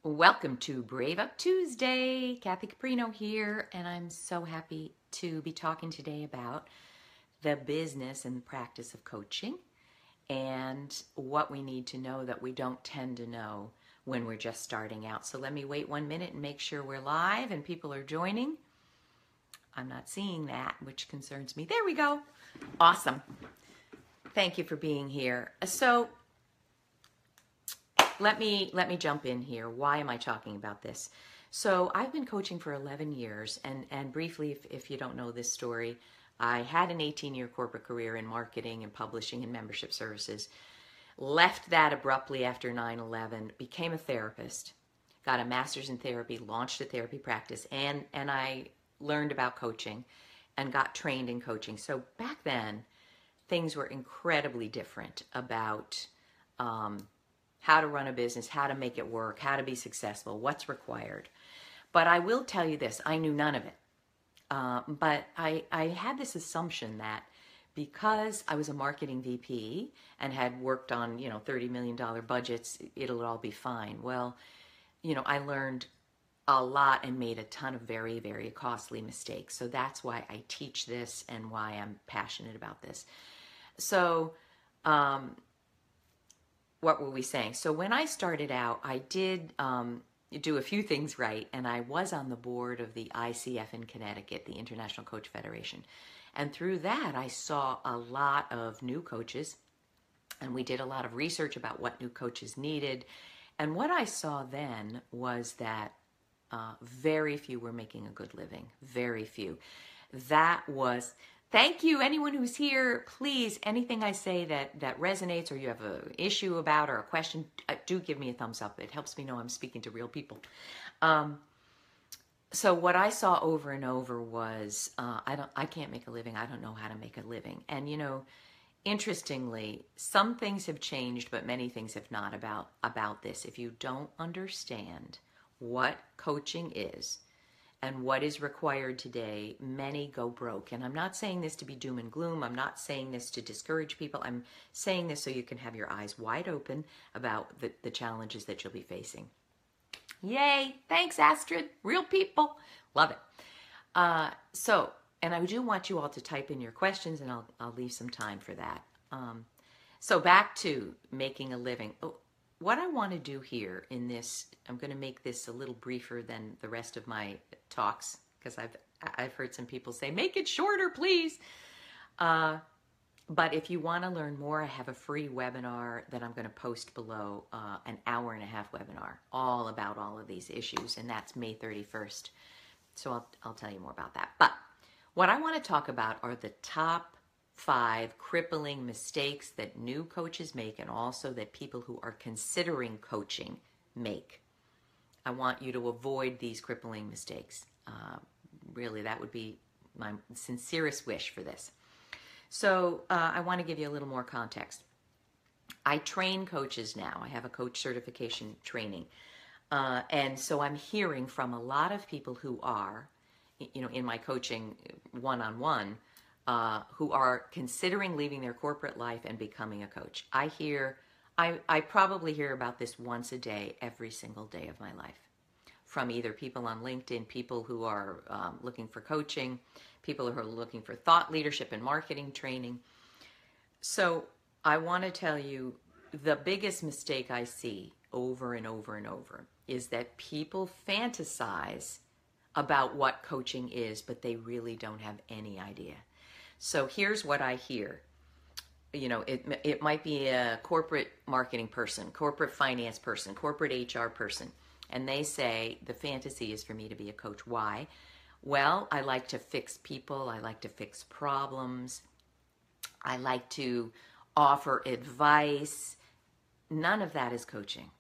Welcome to Brave Up Tuesday. Kathy Caprino here, and I'm so happy to be talking today about the business and practice of coaching and what we need to know that we don't tend to know when we're just starting out. So let me wait 1 minute and make sure we're live and people are joining. I'm not seeing that, which concerns me. There we go. Awesome. Thank you for being here. So let me jump in here. Why am I talking about this? So I've been coaching for 11 years, and briefly, if you don't know this story, I had an 18-year corporate career in marketing and publishing and membership services, left that abruptly after 9/11, became a therapist, got a master's in therapy, launched a therapy practice, and I learned about coaching and got trained in coaching. So back then, things were incredibly different about how to run a business, how to make it work, how to be successful, what's required. But I will tell you this, I knew none of it. But I had this assumption that because I was a marketing VP and had worked on, $30 million budgets, it'll all be fine. Well, I learned a lot and made a ton of very, very costly mistakes. So that's why I teach this and why I'm passionate about this. So, what were we saying? So when I started out, I did do a few things right, and I was on the board of the ICF in Connecticut, the International Coach Federation. And through that, I saw a lot of new coaches, and we did a lot of research about what new coaches needed. And what I saw then was that very few were making a good living, very few. That was... Thank you. Anyone who's here, please, anything I say that resonates or you have an issue about or a question, do give me a thumbs up. It helps me know I'm speaking to real people. So what I saw over and over was, I can't make a living. I don't know how to make a living. And, interestingly, some things have changed, but many things have not about this. If you don't understand what coaching is, and what is required today, many go broke. And I'm not saying this to be doom and gloom. I'm not saying this to discourage people. I'm saying this so you can have your eyes wide open about the challenges that you'll be facing. Yay! Thanks, Astrid. Real people. Love it. And I do want you all to type in your questions, and I'll leave some time for that. So back to making a living. What I want to do here in this, I'm going to make this a little briefer than the rest of my talks, because I've heard some people say, make it shorter, please. But if you want to learn more, I have a free webinar that I'm going to post below, an hour-and-a-half webinar, all about all of these issues, and that's May 31st. So I'll tell you more about that. But what I want to talk about are the top 5 crippling mistakes that new coaches make, and also that people who are considering coaching make. I want you to avoid these crippling mistakes. Really, that would be my sincerest wish for this. So I want to give you a little more context. I train coaches now. I have a coach certification training. And so I'm hearing from a lot of people who are, in my coaching one-on-one, who are considering leaving their corporate life and becoming a coach. I probably hear about this once a day, every single day of my life, from either people on LinkedIn, people who are looking for coaching, people who are looking for thought leadership and marketing training. So I want to tell you, the biggest mistake I see over and over and over is that people fantasize about what coaching is, but they really don't have any idea. So here's what I hear. It might be a corporate marketing person, corporate finance person, corporate HR person, and they say the fantasy is for me to be a coach. Why? Well, I like to fix people. I like to fix problems. I like to offer advice. None of that is coaching.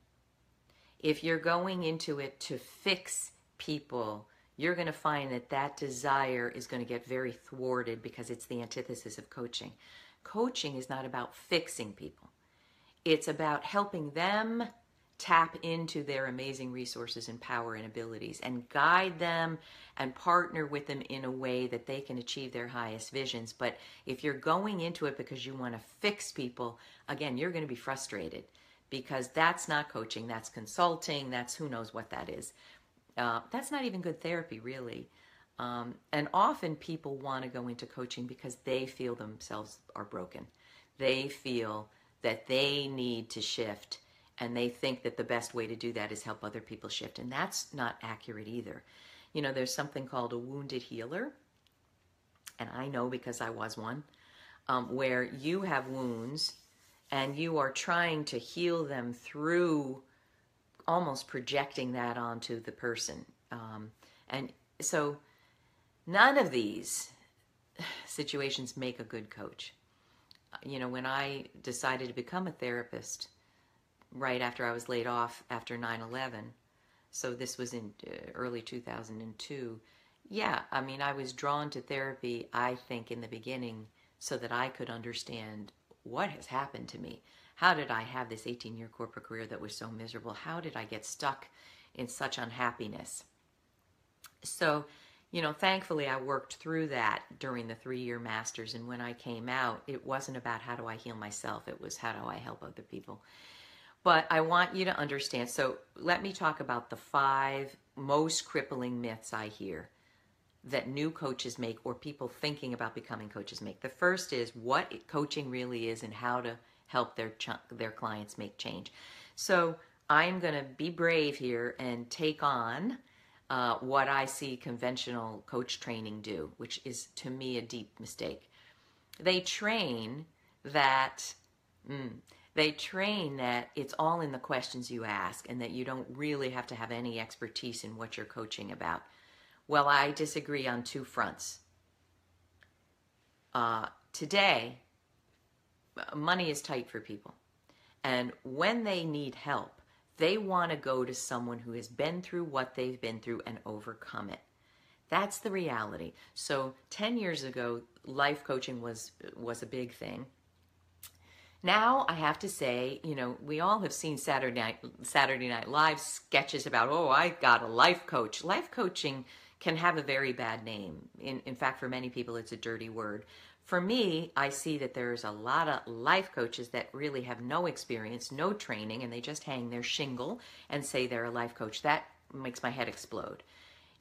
If you're going into it to fix people, you're going to find that desire is going to get very thwarted, because it's the antithesis of coaching. Coaching is not about fixing people. It's about helping them tap into their amazing resources and power and abilities, and guide them and partner with them in a way that they can achieve their highest visions. But if you're going into it because you want to fix people, again, you're going to be frustrated, because that's not coaching, that's consulting, that's who knows what that is. That's not even good therapy, really. And often people want to go into coaching because they feel themselves are broken. They feel that they need to shift, and they think that the best way to do that is help other people shift. And that's not accurate either. You know, there's something called a wounded healer, and I know because I was one, where you have wounds and you are trying to heal them through almost projecting that onto the person. And so none of these situations make a good coach. You know, when I decided to become a therapist right after I was laid off after 9/11, so this was in early 2002, yeah, I mean, I was drawn to therapy, I think, in the beginning so that I could understand what has happened to me. How did I have this 18-year corporate career that was so miserable? How did I get stuck in such unhappiness? So, you know, thankfully I worked through that during the 3-year masters, and when I came out, it wasn't about how do I heal myself, it was how do I help other people. But I want you to understand, so let me talk about the 5 most crippling myths I hear that new coaches make, or people thinking about becoming coaches make. The first is what coaching really is and how to help their clients make change. So I'm going to be brave here and take on what I see conventional coach training do, which is to me a deep mistake. They train that it's all in the questions you ask and that you don't really have to have any expertise in what you're coaching about. Well, I disagree on 2 fronts. Today, money is tight for people. And when they need help, they want to go to someone who has been through what they've been through and overcome it. That's the reality. So 10 years ago, life coaching was a big thing. Now, I have to say, you know, we all have seen Saturday Night Live sketches about, oh, I got a life coach. Life coaching can have a very bad name. In fact, for many people, it's a dirty word. For me, I see that there's a lot of life coaches that really have no experience, no training, and they just hang their shingle and say they're a life coach. That makes my head explode.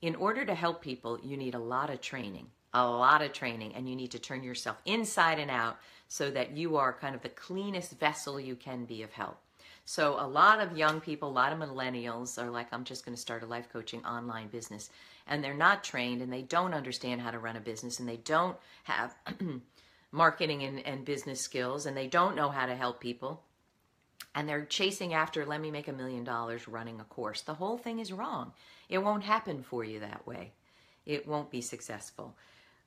In order to help people, you need a lot of training, and you need to turn yourself inside and out so that you are kind of the cleanest vessel you can be of help. So a lot of young people, a lot of millennials are like, I'm just going to start a life coaching online business. And they're not trained, and they don't understand how to run a business, and they don't have marketing and business skills, and they don't know how to help people. And they're chasing after, let me make $1 million running a course. The whole thing is wrong. It won't happen for you that way. It won't be successful.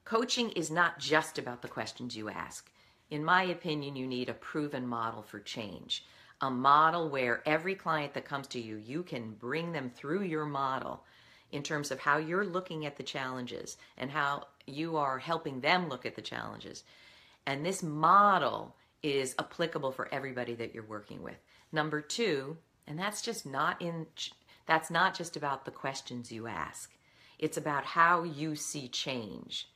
Coaching is not just about the questions you ask. In my opinion, you need a proven model for change. A model where every client that comes to you, you can bring them through your model in terms of how you're looking at the challenges and how you are helping them look at the challenges. And this model is applicable for everybody that you're working with. Number 2, and that's not just about the questions you ask. It's about how you see change.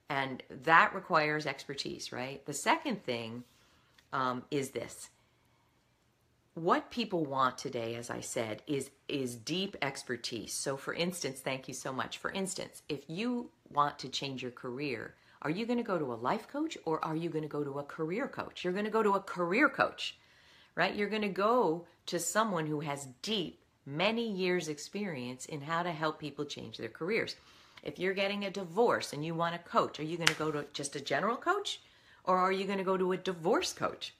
And that requires expertise, right? The second thing is this. What people want today, as I said, is deep expertise. So for instance, thank you so much. For instance, if you want to change your career, are you going to go to a life coach or are you going to go to a career coach? You're going to go to a career coach, right? You're going to go to someone who has deep, many years experience in how to help people change their careers. If you're getting a divorce and you want a coach, are you going to go to just a general coach or are you going to go to a divorce coach?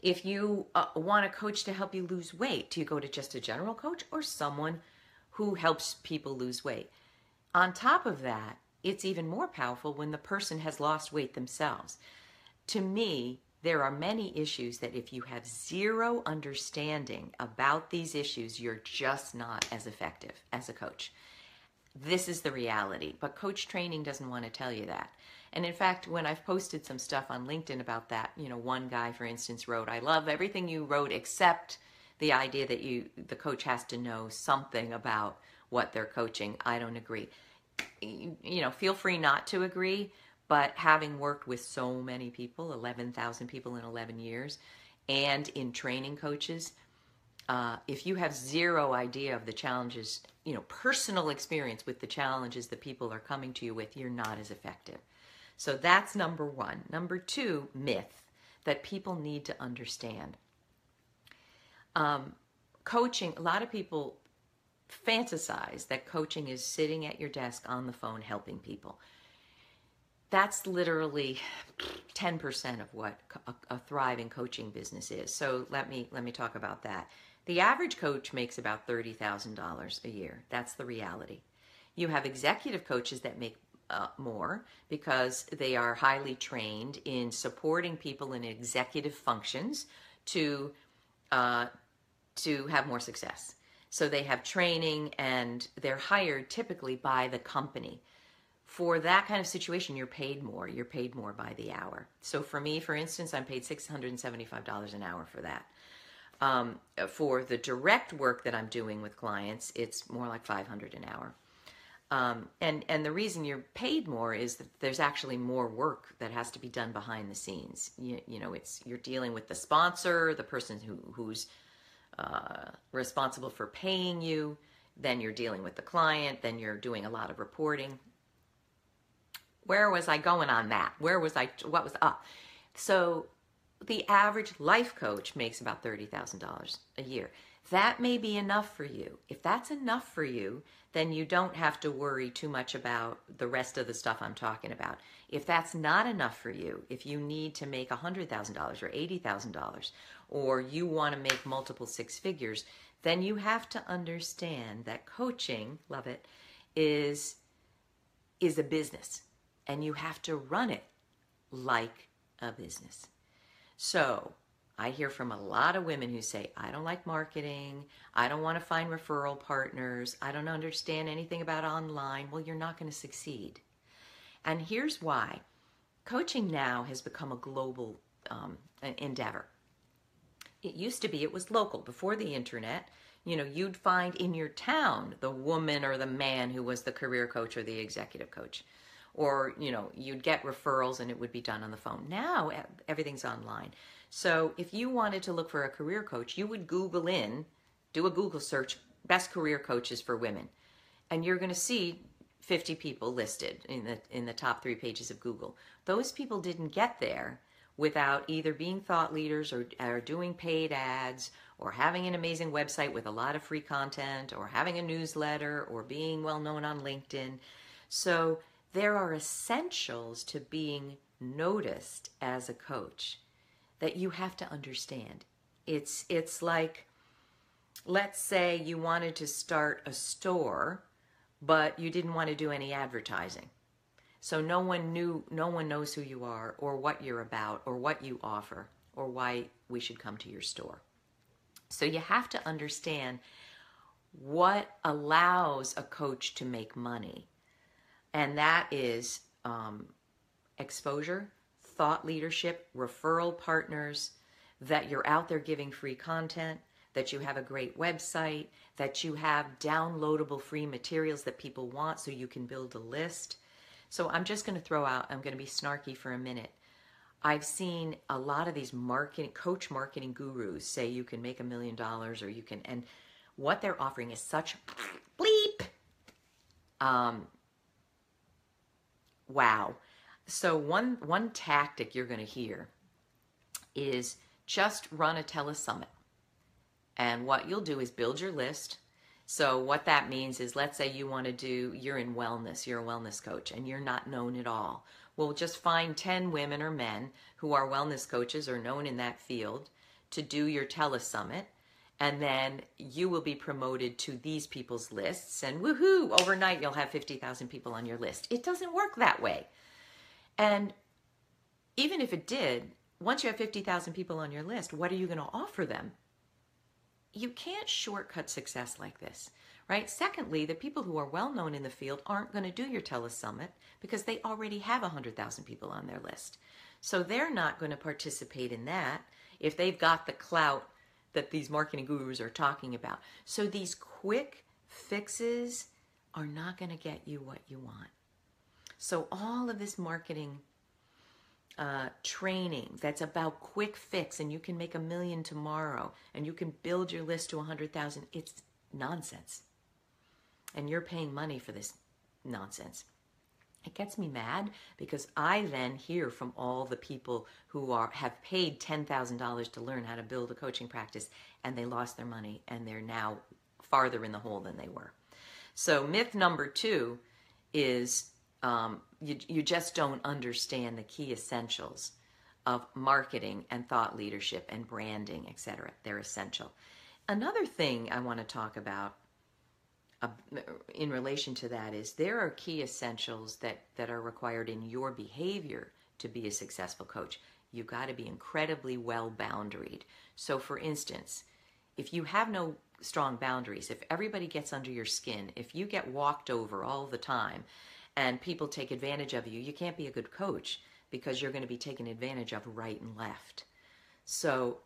If you want a coach to help you lose weight, do you go to just a general coach or someone who helps people lose weight? On top of that, it's even more powerful when the person has lost weight themselves. To me, there are many issues that if you have zero understanding about these issues, you're just not as effective as a coach. This is the reality, but coach training doesn't want to tell you that. And in fact, when I've posted some stuff on LinkedIn about that, you know, one guy, for instance, wrote, I love everything you wrote except the idea that the coach has to know something about what they're coaching. I don't agree. You know, feel free not to agree, but having worked with so many people, 11,000 people in 11 years, and in training coaches, if you have zero idea of the challenges, personal experience with the challenges that people are coming to you with, you're not as effective. So that's number one. Number two, myth that people need to understand. Coaching, a lot of people fantasize that coaching is sitting at your desk on the phone helping people. That's literally 10% of what a thriving coaching business is. So let me talk about that. The average coach makes about $30,000 a year. That's the reality. You have executive coaches that make more because they are highly trained in supporting people in executive functions to have more success. So they have training and they're hired typically by the company. For that kind of situation, you're paid more. You're paid more by the hour. So for me, for instance, I'm paid $675 an hour for that. For the direct work that I'm doing with clients, it's more like $500 an hour. And the reason you're paid more is that there's actually more work that has to be done behind the scenes. You're dealing with the sponsor, the person who's responsible for paying you. Then you're dealing with the client. Then you're doing a lot of reporting. Where was I going on that? So the average life coach makes about $30,000 a year. That may be enough for you. If that's enough for you, then you don't have to worry too much about the rest of the stuff I'm talking about. If that's not enough for you, if you need to make $100,000 or $80,000, or you want to make multiple six figures, then you have to understand that coaching, love it, is a business. And you have to run it like a business. So I hear from a lot of women who say, I don't like marketing. I don't want to find referral partners. I don't understand anything about online. Well, you're not going to succeed. And here's why. Coaching now has become a global endeavor. It used to be, it was local. Before the internet, you'd find in your town the woman or the man who was the career coach or the executive coach. Or, you'd get referrals and it would be done on the phone. Now, everything's online. So if you wanted to look for a career coach, you would do a Google search, best career coaches for women. And you're going to see 50 people listed in the top 3 pages of Google. Those people didn't get there without either being thought leaders or doing paid ads or having an amazing website with a lot of free content or having a newsletter or being well known on LinkedIn. So there are essentials to being noticed as a coach that you have to understand. It's like, let's say you wanted to start a store, but you didn't want to do any advertising. So no one knows who you are or what you're about or what you offer or why we should come to your store. So you have to understand what allows a coach to make money. And that is exposure, thought leadership, referral partners, that you're out there giving free content, that you have a great website, that you have downloadable free materials that people want so you can build a list. So I'm just going to I'm going to be snarky for a minute. I've seen a lot of these coach marketing gurus say you can make $1 million or you can, and what they're offering is such bleep. Wow. So one tactic you're going to hear is just run a telesummit. And what you'll do is build your list. So what that means is, let's say you're in wellness, you're a wellness coach and you're not known at all. Well, just find 10 women or men who are wellness coaches or known in that field to do your telesummit. And then you will be promoted to these people's lists, and woohoo, overnight you'll have 50,000 people on your list. It doesn't work that way. And even if it did, once you have 50,000 people on your list, what are you going to offer them? You can't shortcut success like this, right? Secondly, the people who are well known in the field aren't going to do your telesummit because they already have 100,000 people on their list. So they're not going to participate in that if they've got the clout that these marketing gurus are talking about. So these quick fixes are not going to get you what you want. So all of this marketing training that's about quick fix and you can make $1 million tomorrow and you can build your list to 100,000, it's nonsense. And you're paying money for this nonsense. It gets me mad because I then hear from all the people who have paid $10,000 to learn how to build a coaching practice and they lost their money and they're now farther in the hole than they were. So myth number 2 is you just don't understand the key essentials of marketing and thought leadership and branding, etc. They're essential. Another thing I want to talk about in relation to that is there are key essentials that are required in your behavior to be a successful coach. You've got to be incredibly well boundaried. So for instance, if you have no strong boundaries, if everybody gets under your skin, if you get walked over all the time and people take advantage of you, you can't be a good coach because you're going to be taken advantage of right and left. So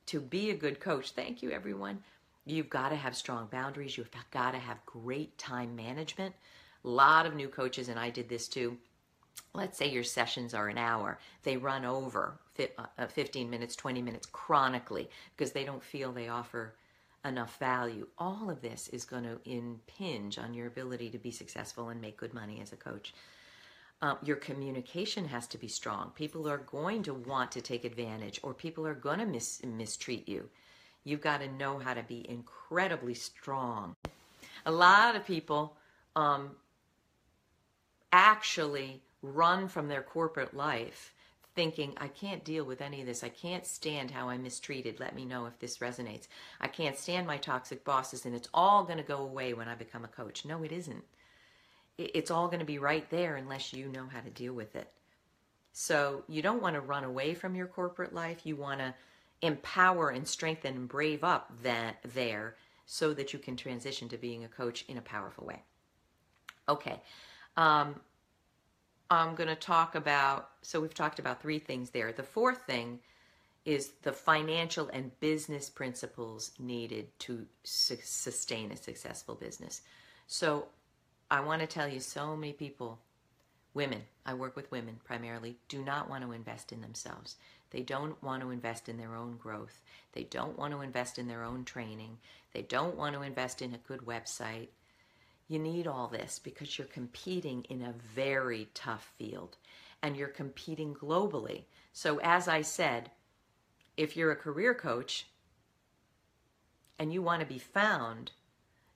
to be a good coach, thank you everyone, you've got to have strong boundaries. You've got to have great time management. A lot of new coaches, and I did this too, let's say your sessions are an hour. They run over 15 minutes, 20 minutes chronically because they don't feel they offer enough value. All of this is going to impinge on your ability to be successful and make good money as a coach. Your communication has to be strong. People are going to want to take advantage or people are going to mistreat you. You've got to know how to be incredibly strong. A lot of people actually run from their corporate life thinking, I can't deal with any of this. I can't stand how I'm mistreated. Let me know if this resonates. I can't stand my toxic bosses and it's all going to go away when I become a coach. No, it isn't. It's all going to be right there unless you know how to deal with it. So you don't want to run away from your corporate life. You want to empower and strengthen and brave up there so that you can transition to being a coach in a powerful way. Okay. I'm going to talk about, so we've talked about 3 things there. The 4th thing is the financial and business principles needed to sustain a successful business. So I want to tell you, so many people, women, I work with women primarily, do not want to invest in themselves. They don't want to invest in their own growth. They don't want to invest in their own training. They don't want to invest in a good website. You need all this because you're competing in a very tough field and you're competing globally. So as I said, if you're a career coach and you want to be found,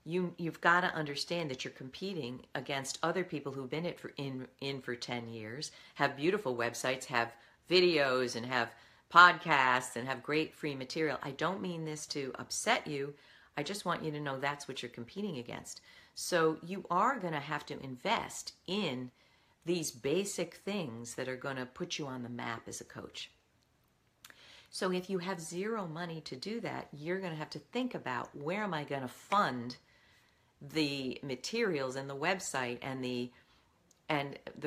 you've got to understand that you're competing against other people who've been in for 10 years, have beautiful websites, have videos and have podcasts and have great free material. I don't mean this to upset you. I just want you to know that's what you're competing against. So you are going to have to invest in these basic things that are going to put you on the map as a coach. So if you have zero money to do that, you're going to have to think about where am I going to fund the materials and the website and the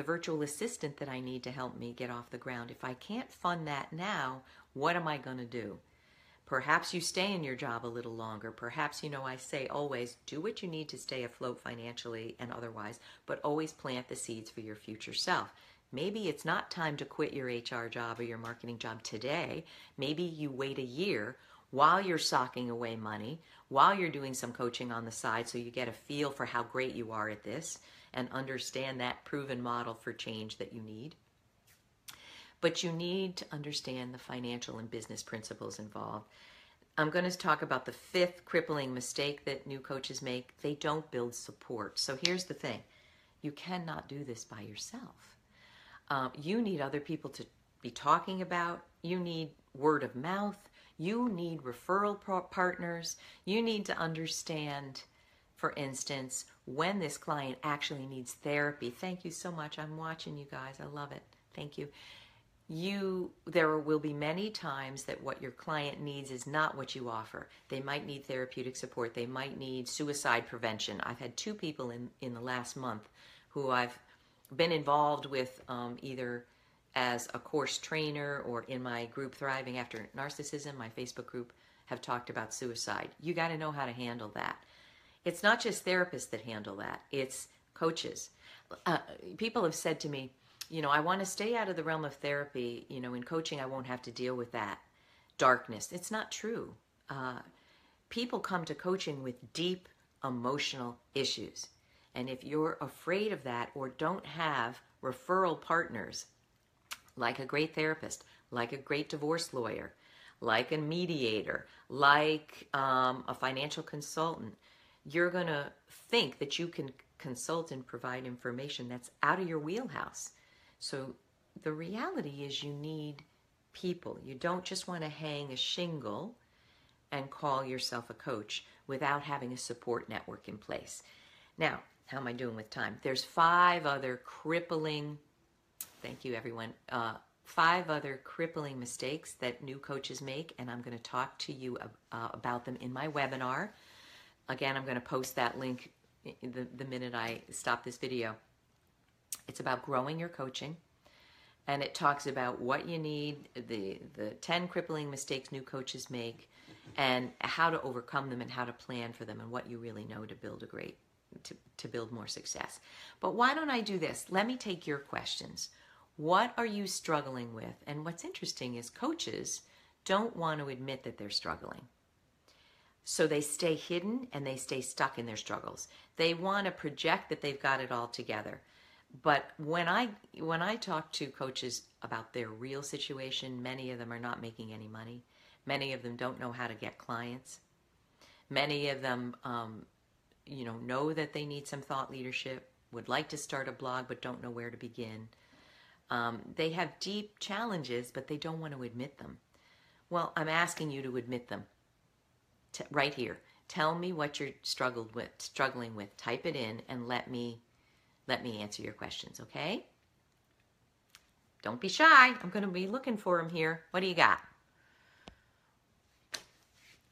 virtual assistant that I need to help me get off the ground. If I can't fund that now, what am I going to do? Perhaps you stay in your job a little longer. Perhaps, I say always do what you need to stay afloat financially and otherwise, but always plant the seeds for your future self. Maybe it's not time to quit your HR job or your marketing job today. Maybe you wait a year while you're socking away money, while you're doing some coaching on the side so you get a feel for how great you are at this and understand that proven model for change that you need. But you need to understand the financial and business principles involved. I'm going to talk about the 5th crippling mistake that new coaches make. They don't build support. So here's the thing. You cannot do this by yourself. You need other people to be talking about. You need word of mouth. You need referral partners. You need to understand, for instance, when this client actually needs therapy. Thank you so much. I'm watching you guys. I love it. Thank you. There will be many times that what your client needs is not what you offer. They might need therapeutic support. They might need suicide prevention. I've had 2 people in the last month who I've been involved with either as a course trainer or in my group Thriving After Narcissism, my Facebook group, have talked about suicide. You got to know how to handle that. It's not just therapists that handle that. It's coaches. People have said to me, I want to stay out of the realm of therapy. In coaching, I won't have to deal with that darkness. It's not true. People come to coaching with deep emotional issues. And if you're afraid of that or don't have referral partners, like a great therapist, like a great divorce lawyer, like a mediator, like a financial consultant, you're going to think that you can consult and provide information that's out of your wheelhouse. So the reality is you need people. You don't just want to hang a shingle and call yourself a coach without having a support network in place. Now, how am I doing with time? There's 5 other crippling, thank you everyone, 5 other crippling mistakes that new coaches make, and I'm going to talk to you about them in my webinar. Again, I'm going to post that link the minute I stop this video. It's about growing your coaching, and it talks about what you need, the 10 crippling mistakes new coaches make, and how to overcome them and how to plan for them and what you really know to build to build more success. But why don't I do this? Let me take your questions. What are you struggling with? And what's interesting is coaches don't want to admit that they're struggling. So they stay hidden and they stay stuck in their struggles. They want to project that they've got it all together. But when I talk to coaches about their real situation, many of them are not making any money. Many of them don't know how to get clients. Many of them, know that they need some thought leadership, would like to start a blog, but don't know where to begin. They have deep challenges, but they don't want to admit them. Well, I'm asking you to admit them right here. Tell me what you're struggling with. Type it in and let me answer your questions, okay? Don't be shy. I'm going to be looking for them here. What do you got?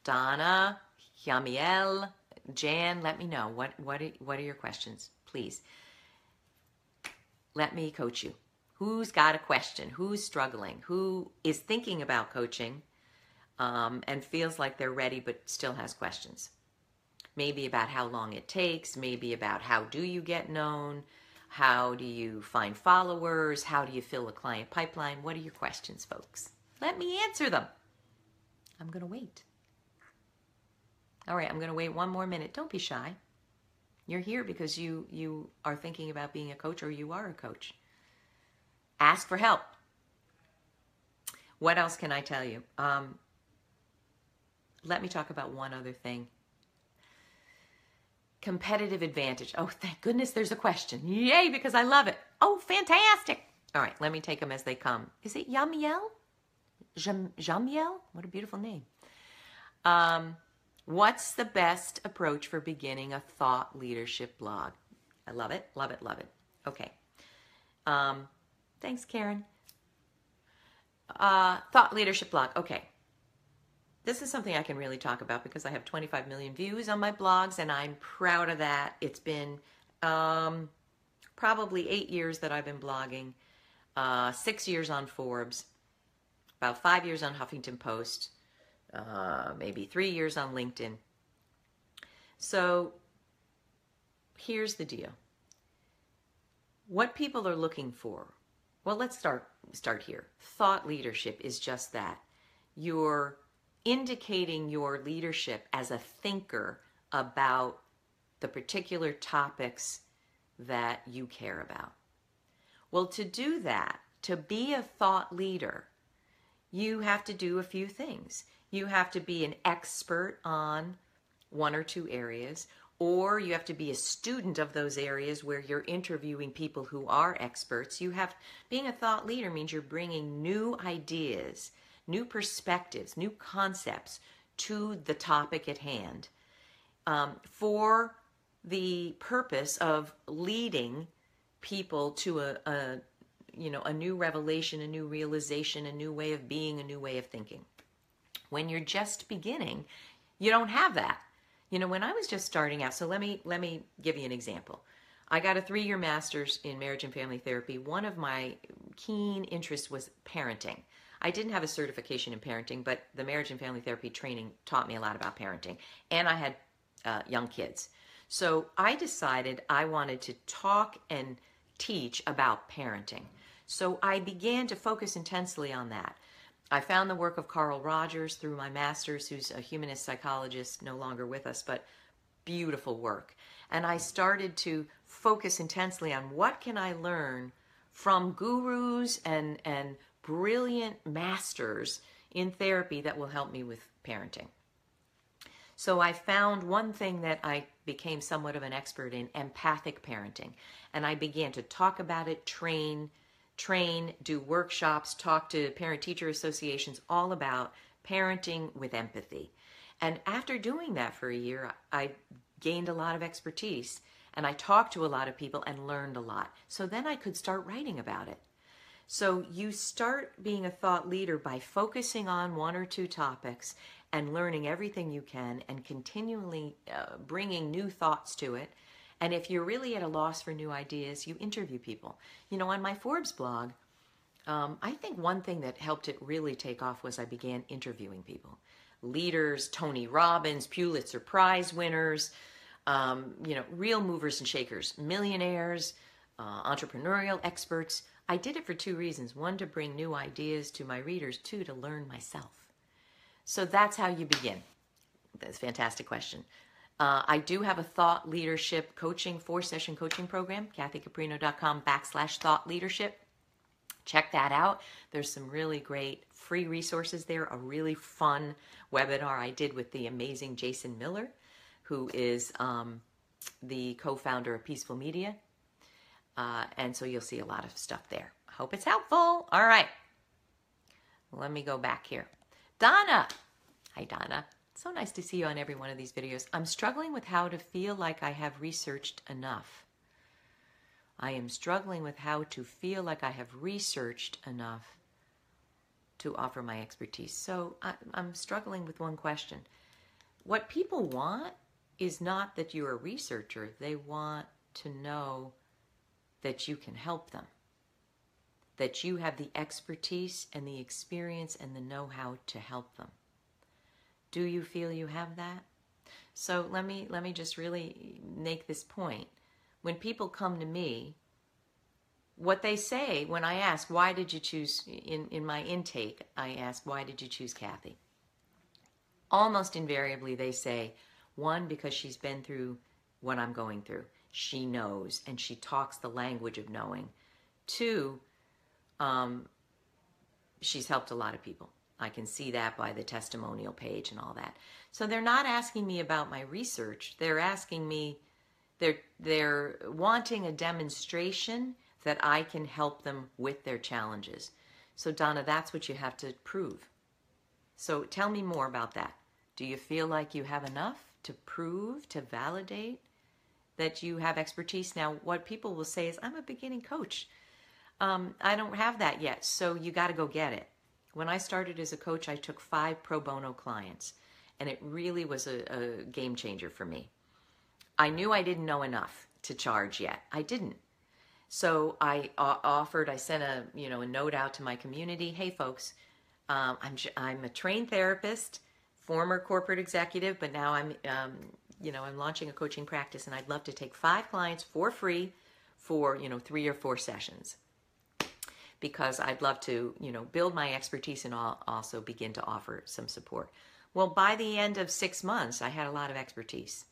Donna, Yamiel, Jan, let me know. What are your questions? Please. Let me coach you. Who's got a question? Who's struggling? Who is thinking about coaching and feels like they're ready but still has questions? Maybe about how long it takes, maybe about how do you get known, how do you find followers, how do you fill a client pipeline? What are your questions, folks? Let me answer them. I'm going to wait. All right, I'm going to wait 1 more minute. Don't be shy. You're here because you are thinking about being a coach or you are a coach. Ask for help. What else can I tell you? Let me talk about one other thing. Competitive advantage. Oh, thank goodness there's a question. Yay, because I love it. Oh, fantastic. All right, let me take them as they come. Is it Yamiel? Jamiel? What a beautiful name. What's the best approach for beginning a thought leadership blog? I love it, love it, love it. Okay. Thanks, Karen. Thought leadership blog. Okay. This is something I can really talk about because I have 25 million views on my blogs and I'm proud of that. It's been probably 8 years that I've been blogging, 6 years on Forbes, about 5 years on Huffington Post, maybe 3 years on LinkedIn. So here's the deal. What people are looking for. Well, let's start here. Thought leadership is just that. You're indicating your leadership as a thinker about the particular topics that you care about. Well, to do that, to be a thought leader, you have to do a few things. You have to be an expert on 1 or 2 areas, or you have to be a student of those areas where you're interviewing people who are experts. Being a thought leader means you're bringing new ideas, new perspectives, new concepts to the topic at hand for the purpose of leading people to a new revelation, a new realization, a new way of being, a new way of thinking. When you're just beginning, you don't have that. When I was just starting out, so let me give you an example. I got a 3-year master's in marriage and family therapy. One of my keen interests was parenting. I didn't have a certification in parenting, but the marriage and family therapy training taught me a lot about parenting. And I had young kids. So I decided I wanted to talk and teach about parenting. So I began to focus intensely on that. I found the work of Carl Rogers through my master's, who's a humanist psychologist, no longer with us, but beautiful work. And I started to focus intensely on what can I learn from gurus and brilliant masters in therapy that will help me with parenting. So I found one thing that I became somewhat of an expert in, empathic parenting. And I began to talk about it, train, do workshops, talk to parent-teacher associations, all about parenting with empathy. And after doing that for a year, I gained a lot of expertise, and I talked to a lot of people and learned a lot. So then I could start writing about it. So you start being a thought leader by focusing on one or two topics and learning everything you can and continually bringing new thoughts to it. And if you're really at a loss for new ideas, you interview people. You know, on my Forbes blog, I think one thing that helped it really take off was I began interviewing people. Leaders, Tony Robbins, Pulitzer Prize winners, you know, real movers and shakers, millionaires, entrepreneurial experts. I did it for two reasons. One, to bring new ideas to my readers. Two, to learn myself. So that's how you begin. That's a fantastic question. I do have a thought leadership coaching, 4-session coaching program, kathycaprino.com/thought leadership. Check that out. There's some really great free resources there. A really fun webinar I did with the amazing Jason Miller, who is the co-founder of Peaceful Media. And so you'll see a lot of stuff there. I hope it's helpful. All right. Let me go back here. Donna. Hi, Donna. So nice to see you on every one of these videos. I'm struggling with how to feel like I have researched enough. I am struggling with how to feel like I have researched enough to offer my expertise. So I'm struggling with one question. What people want is not that you're a researcher. They want to know that you can help them, that you have the expertise and the experience and the know-how to help them. Do you feel you have that? So let me just really make this point. When people come to me, what they say when I ask, why did you choose, in my intake, I ask, why did you choose Kathy? Almost invariably they say, one, because she's been through what I'm going through. She knows, and she talks the language of knowing. Two, she's helped a lot of people. I can see that by the testimonial page and all that. So they're not asking me about my research. They're asking me, they're wanting a demonstration that I can help them with their challenges. So Donna, that's what you have to prove. So tell me more about that. Do you feel like you have enough to prove, to validate that you have expertise? Now, what people will say is, I'm a beginning coach. I don't have that yet, so you got to go get it. When I started as a coach, I took 5 pro bono clients, and it really was a game changer for me. I knew I didn't know enough to charge yet. I didn't. So I offered, I sent a note out to my community. Hey folks, I'm a trained therapist, former corporate executive, but now I'm launching a coaching practice, and I'd love to take 5 clients for free for 3 or 4 sessions, because I'd love to build my expertise and also begin to offer some support. Well, by the end of 6 months, I had a lot of expertise.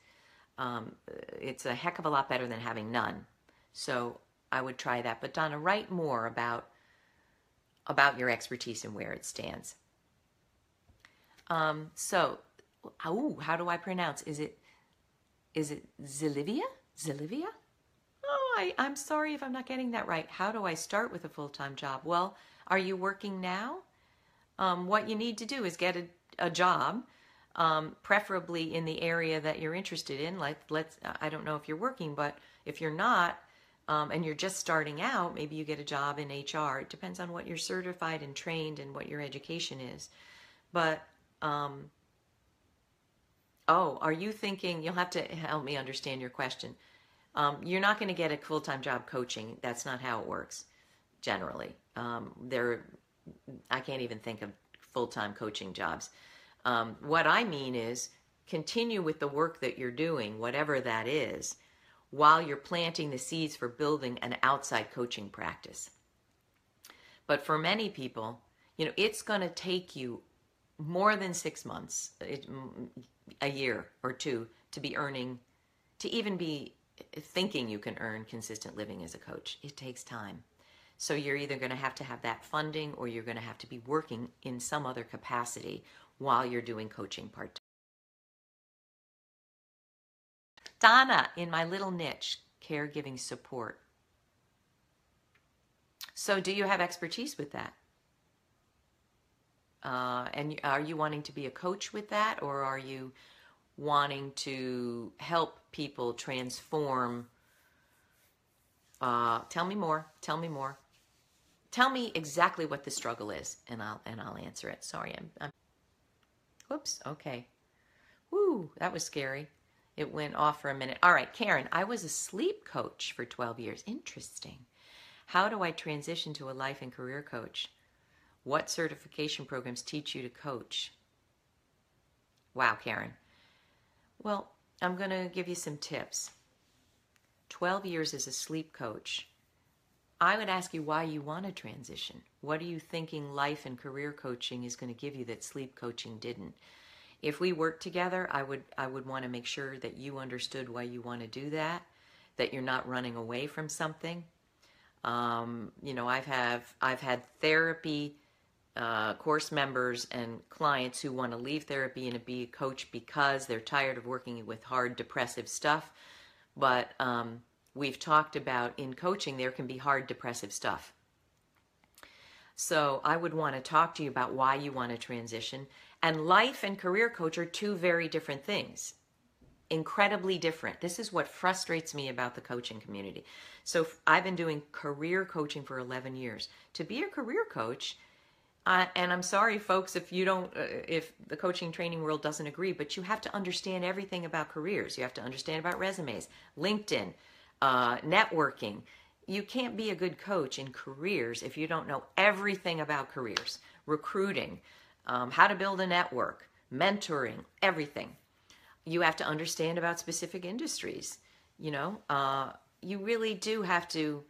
It's a heck of a lot better than having none. So I would try that. But Donna, write more about your expertise and where it stands. How do I pronounce? Is it Zilivia? Zilivia? Oh, I'm sorry if I'm not getting that right. How do I start with a full-time job? Well, are you working now? What you need to do is get a job, preferably in the area that you're interested in. Like, I don't know if you're working, but if you're not, and you're just starting out, maybe you get a job in HR. It depends on what you're certified and trained and what your education is. But, are you thinking, you'll have to help me understand your question. You're not going to get a full-time job coaching. That's not how it works, generally. I can't even think of full-time coaching jobs. What I mean is, continue with the work that you're doing, whatever that is, while you're planting the seeds for building an outside coaching practice. But for many people, it's going to take you more than 6 months, a year or two, to be earning, to even be thinking you can earn consistent living as a coach. It takes time. So you're either going to have that funding, or you're going to have to be working in some other capacity while you're doing coaching part-time. Donna, in my little niche, caregiving support. So do you have expertise with that? And are you wanting to be a coach with that, or are you wanting to help people transform? Tell me more. Tell me more. Tell me exactly what the struggle is, and I'll answer it. Sorry, I'm whoops. Okay. Woo, that was scary. It went off for a minute. All right, Karen, I was a sleep coach for 12 years. Interesting. How do I transition to a life and career coach? What certification programs teach you to coach? Wow, Karen. Well, I'm going to give you some tips. 12 years as a sleep coach. I would ask you why you want to transition. What are you thinking life and career coaching is going to give you that sleep coaching didn't? If we work together, I would want to make sure that you understood why you want to do that you're not running away from something. I've had therapy course members and clients who want to leave therapy and be a coach because they're tired of working with hard, depressive stuff. But we've talked about in coaching, there can be hard, depressive stuff. So I would want to talk to you about why you want to transition. And life and career coach are two very different things. Incredibly different. This is what frustrates me about the coaching community. So I've been doing career coaching for 11 years. To be a career coach, and I'm sorry, folks, if the coaching training world doesn't agree, but you have to understand everything about careers. You have to understand about resumes, LinkedIn, networking. You can't be a good coach in careers if you don't know everything about careers, recruiting, how to build a network, mentoring, everything. You have to understand about specific industries. You really do have to,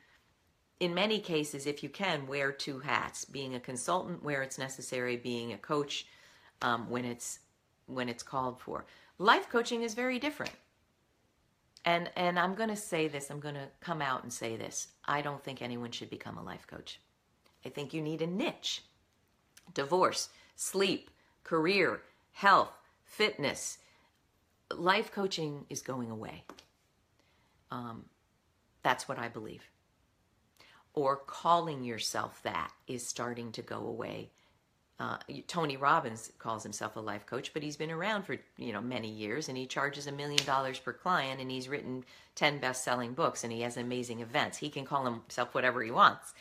in many cases, if you can, wear two hats. Being a consultant where it's necessary, being a coach when it's called for. Life coaching is very different. And I'm going to say this, I'm going to come out and say this. I don't think anyone should become a life coach. I think you need a niche. Divorce, sleep, career, health, fitness. Life coaching is going away. That's what I believe. Or calling yourself that is starting to go away. Tony Robbins calls himself a life coach, but he's been around for many years, and he charges $1 million per client, and he's written 10 best-selling books, and he has amazing events. He can call himself whatever he wants.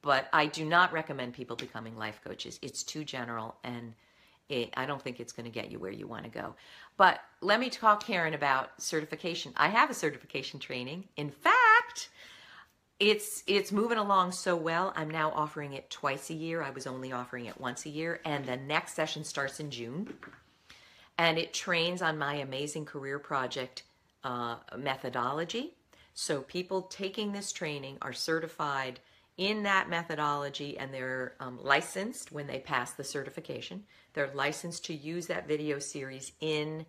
But I do not recommend people becoming life coaches. It's too general, and I don't think it's going to get you where you want to go. But let me talk, Karen, about certification. I have a certification training. In fact, it's moving along so well. I'm now offering it twice a year. I was only offering it once a year. And the next session starts in June. And it trains on my amazing career project methodology. So people taking this training are certified in that methodology, and they're licensed when they pass the certification. They're licensed to use that video series in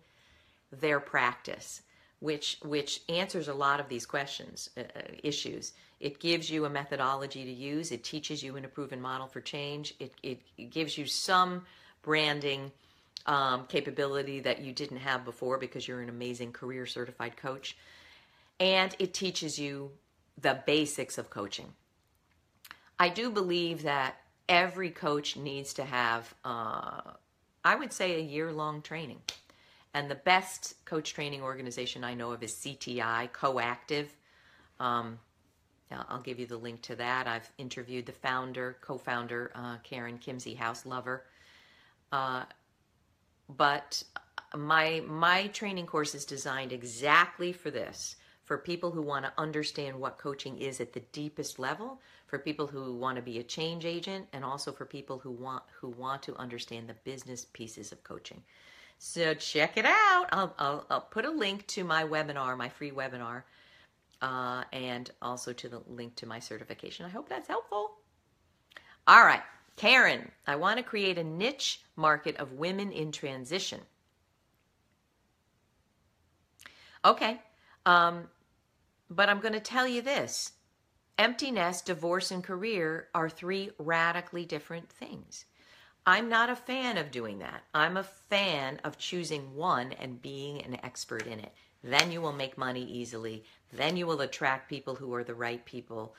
their practice, which answers a lot of these questions, issues. It gives you a methodology to use. It teaches you an proven model for change. It gives you some branding capability that you didn't have before because you're an amazing career certified coach. And it teaches you the basics of coaching. I do believe that every coach needs to have, I would say, a year-long training. And the best coach training organization I know of is CTI, Coactive. I'll give you the link to that. I've interviewed the co-founder, Karen Kimsey, House Lover. But my training course is designed exactly for this, for people who want to understand what coaching is at the deepest level, for people who want to be a change agent, and also for people who want to understand the business pieces of coaching. So check it out. I'll put a link to my webinar, my free webinar, and also to the link to my certification. I hope that's helpful. All right, Karen, I want to create a niche market of women in transition. Okay, but I'm going to tell you this. Empty nest, divorce, and career are three radically different things. I'm not a fan of doing that. I'm a fan of choosing one and being an expert in it. Then you will make money easily. Then you will attract people who are the right people.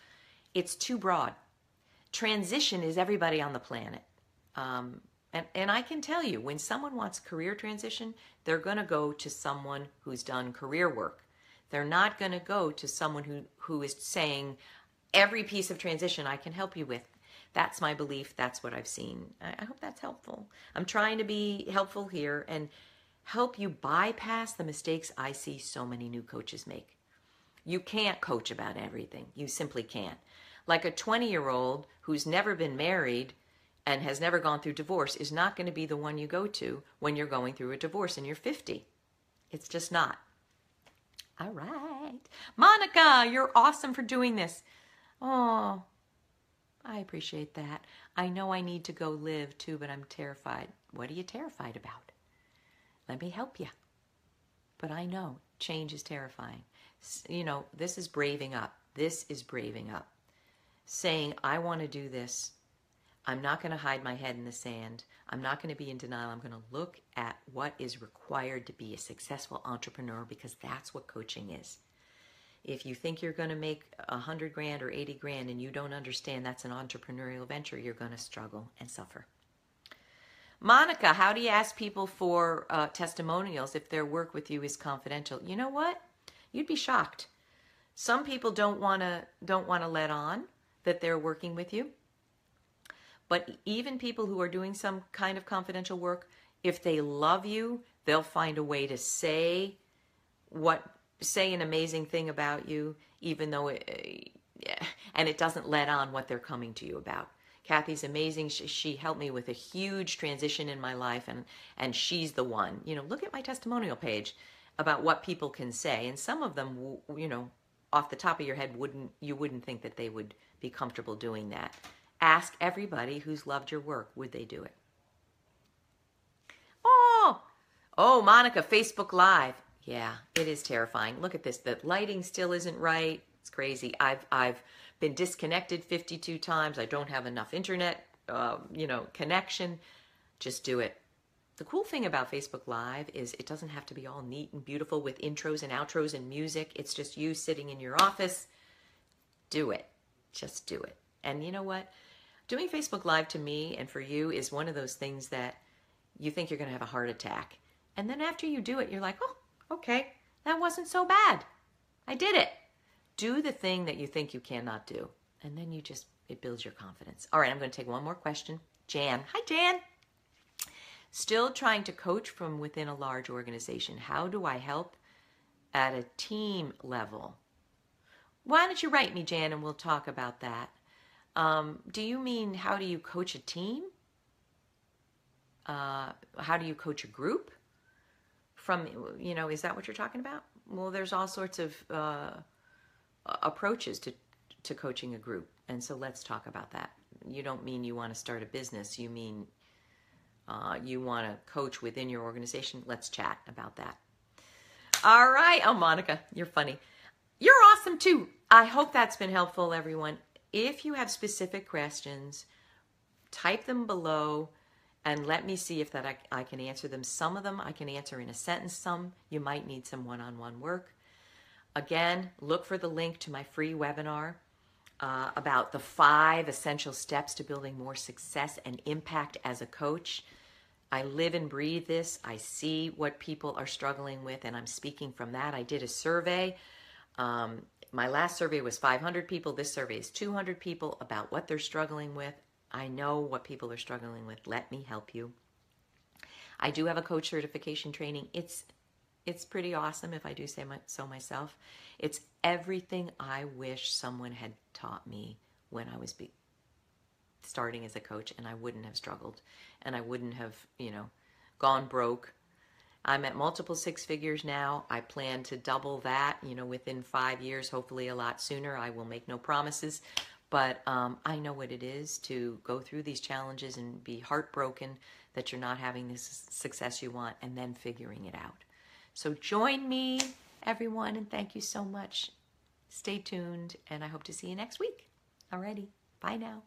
It's too broad. Transition is everybody on the planet. And I can tell you, when someone wants career transition, they're going to go to someone who's done career work. They're not going to go to someone who is saying, every piece of transition I can help you with. That's my belief. That's what I've seen. I hope that's helpful. I'm trying to be helpful here and help you bypass the mistakes I see so many new coaches make. You can't coach about everything. You simply can't. Like a 20-year-old who's never been married and has never gone through divorce is not going to be the one you go to when you're going through a divorce and you're 50. It's just not. All right. Monica, you're awesome for doing this. Oh, I appreciate that. I know I need to go live too, but I'm terrified. What are you terrified about? Let me help you. But I know change is terrifying. You know, this is braving up. This is braving up. Saying, I want to do this. I'm not going to hide my head in the sand. I'm not going to be in denial. I'm going to look at what is required to be a successful entrepreneur, because that's what coaching is. If you think you're going to make 100 grand or 80 grand and you don't understand that's an entrepreneurial venture, you're going to struggle and suffer. Monica, how do you ask people for testimonials if their work with you is confidential? You know what? You'd be shocked. Some people don't want to let on that they're working with you. But even people who are doing some kind of confidential work, if they love you, they'll find a way to say an amazing thing about you, even though and it doesn't let on what they're coming to you about. Kathy's amazing. She helped me with a huge transition in my life, and she's the one. You know, look at my testimonial page about what people can say, and some of them, you know, off the top of your head, you wouldn't think that they would be comfortable doing that. Ask everybody who's loved your work, would they do it? Oh, Monica, Facebook Live. Yeah, it is terrifying. Look at this. The lighting still isn't right. It's crazy. I've been disconnected 52 times. I don't have enough internet, connection. Just do it. The cool thing about Facebook Live is it doesn't have to be all neat and beautiful with intros and outros and music. It's just you sitting in your office. Do it. Just do it. And you know what? Doing Facebook Live to me and for you is one of those things that you think you're going to have a heart attack. And then after you do it, you're like, oh, okay, that wasn't so bad. I did it. Do the thing that you think you cannot do. And then it builds your confidence. All right, I'm going to take one more question. Jan. Hi, Jan. Still trying to coach from within a large organization. How do I help at a team level? Why don't you write me, Jan, and we'll talk about that. Do you mean how do you coach a team? How do you coach a group? Is that what you're talking about? Well, there's all sorts of approaches to coaching a group. And so let's talk about that. You don't mean you want to start a business. You mean you want to coach within your organization. Let's chat about that. All right. Oh, Monica, you're funny. You're awesome too. I hope that's been helpful, everyone. If you have specific questions, type them below and let me see if I can answer them. Some of them I can answer in a sentence. Some you might need some one-on-one work. Again, look for the link to my free webinar about the 5 essential steps to building more success and impact as a coach. I live and breathe this. I see what people are struggling with, and I'm speaking from that. I did a survey. My last survey was 500 people. This survey is 200 people about what they're struggling with. I know what people are struggling with. Let me help you. I do have a coach certification training. It's pretty awesome if I do say so myself. It's everything I wish someone had taught me when I was starting as a coach, and I wouldn't have struggled, and I wouldn't have, gone broke. I'm at multiple 6 figures now. I plan to double that, within 5 years, hopefully a lot sooner. I will make no promises, But I know what it is to go through these challenges and be heartbroken that you're not having this success you want, and then figuring it out. So join me, everyone, and thank you so much. Stay tuned, and I hope to see you next week. Alrighty, bye now.